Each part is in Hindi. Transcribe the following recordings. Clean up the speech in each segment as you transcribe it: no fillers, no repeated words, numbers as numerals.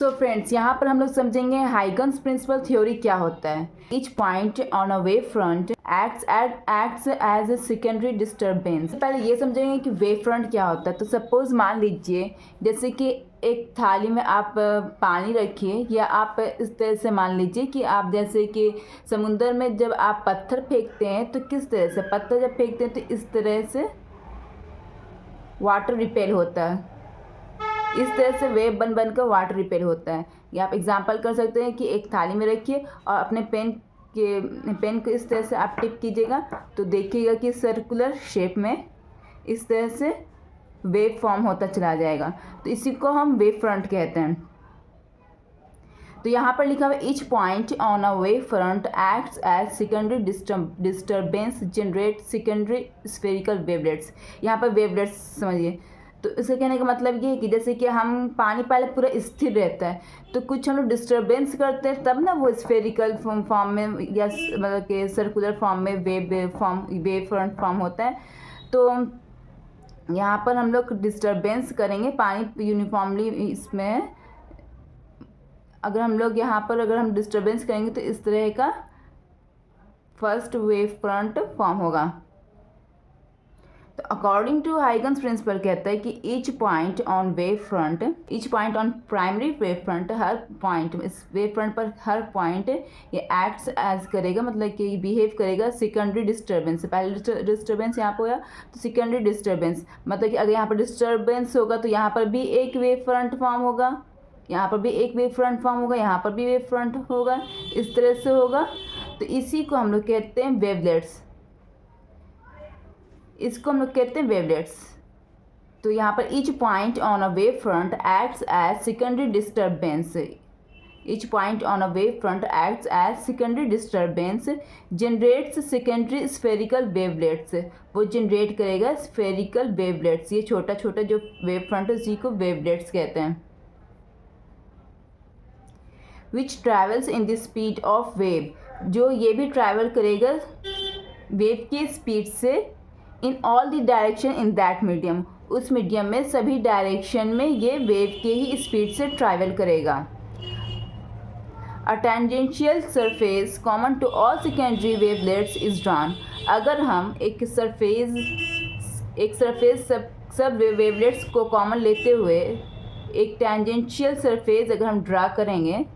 तो फ्रेंड्स यहाँ पर हम लोग समझेंगे हाइगन्स प्रिंसिपल थ्योरी क्या होता है। Each point on a wave front acts as a secondary disturbance. पहले ये समझेंगे कि वेव फ्रंट क्या होता है। तो सपोज मान लीजिए जैसे कि एक थाली में आप पानी रखिए, या आप इस तरह से मान लीजिए कि आप जैसे कि समुंदर में जब आप पत्थर फेंकते हैं तो किस तरह से पत्थर जब फेंकते हैं तो इस तरह से वाटर रिपेल होता है, इस तरह से वेव बन बनकर वाटर रिपेल होता है। या आप एग्जांपल कर सकते हैं कि एक थाली में रखिए और अपने पेन को इस तरह से आप टिप कीजिएगा तो देखिएगा कि सर्कुलर शेप में इस तरह से वेव फॉर्म होता चला जाएगा। तो इसी को हम वेव फ्रंट कहते हैं। तो यहाँ पर लिखा हुआ है each point on a wave front acts as secondary disturbance generate secondary spherical wavelets. यहाँ पर वेवलेट्स समझिए। तो इसका कहने का मतलब ये है कि जैसे कि हम पानी पहले पूरा स्थिर रहता है, तो कुछ हम लोग डिस्टर्बेंस करते हैं तब ना वो स्फेरिकल फॉर्म में या मतलब कि सर्कुलर फॉर्म में वेव फ्रंट फॉर्म होता है। तो यहाँ पर हम लोग डिस्टर्बेंस करेंगे पानी यूनिफॉर्मली इसमें। अगर हम डिस्टर्बेंस करेंगे तो इस तरह का फर्स्ट वेव फ्रंट फॉर्म होगा। तो अकॉर्डिंग टू हाइगन्स प्रिंसिपल कहता है कि each point on primary wave front, her point इस वेव फ्रंट पर हर पॉइंट ये एक्ट्स एज करेगा, मतलब कि बिहेव करेगा सेकेंडरी डिस्टर्बेंस। पहले डिस्टर्बेंस यहाँ पर हुआ तो सेकेंडरी डिस्टर्बेंस मतलब कि अगर यहाँ पर डिस्टर्बेंस होगा तो यहाँ पर भी एक वेव फ्रंट फॉर्म होगा, यहाँ पर भी एक वेव फ्रंट फॉर्म होगा, यहाँ पर भी वेव फ्रंट होगा, इस तरह से होगा। तो इसी को हम लोग कहते हैं वेवलेट्स, इसको हम लोग कहते हैं वेवलेट्स। तो यहाँ पर each point on a wave front acts as secondary disturbance, each point on a wave front acts as secondary disturbance generates secondary spherical wavelets. वो जनरेट करेगा स्फेरिकल वेवलेट्स। ये छोटा छोटा जो वेव फ्रंट है उसी को वेवलेट्स कहते हैं। Which travels in the speed of wave, जो ये भी ट्रैवल करेगा वेव की स्पीड से in all the direction in that medium, उस मीडियम में सभी डायरेक्शन में ये वेव के ही स्पीड से ट्रैवल करेगा। A tangential surface common to all secondary wavelets is drawn. अगर हम एक सरफेस सब वेवलेट्स को कॉमन लेते हुए एक टेंजेंशियल सरफेस अगर हम ड्रा करेंगे,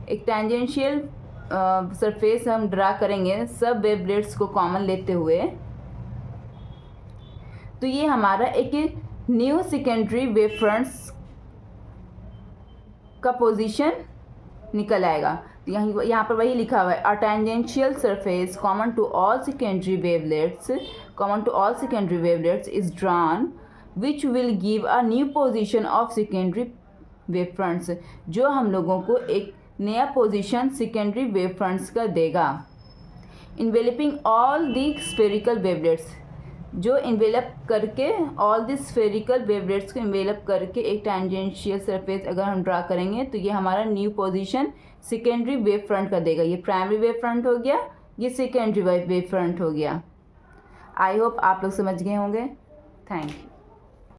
एक टेंजेंशियल सरफेस हम ड्रा करेंगे सब वेवलेट्स को कॉमन लेते हुए, तो ये हमारा एक न्यू सेकेंडरी वेव फ्रंट्स का पोजीशन निकल आएगा। तो यहाँ पर वही लिखा हुआ है a tangential surface common to all secondary wavelets is drawn which will give a new position of secondary wave fronts, जो हम लोगों को एक नया पोजीशन सेकेंडरी वेव फ्रंट्स का देगा। इन्वेलपिंग ऑल दी स्फेरिकल वेवलेट्स, जो इन्वेलप करके ऑल दी स्फेरिकल वेवलेट्स को इन्वेलप करके एक टेंजेंशियल सरफेस अगर हम ड्रा करेंगे तो ये हमारा new position secondary wave front का देगा। ये प्राइमरी वेव फ्रंट हो गया, ये सेकेंडरी वेव फ्रंट हो गया। आई होप आप लोग समझ गए होंगे। Thank you.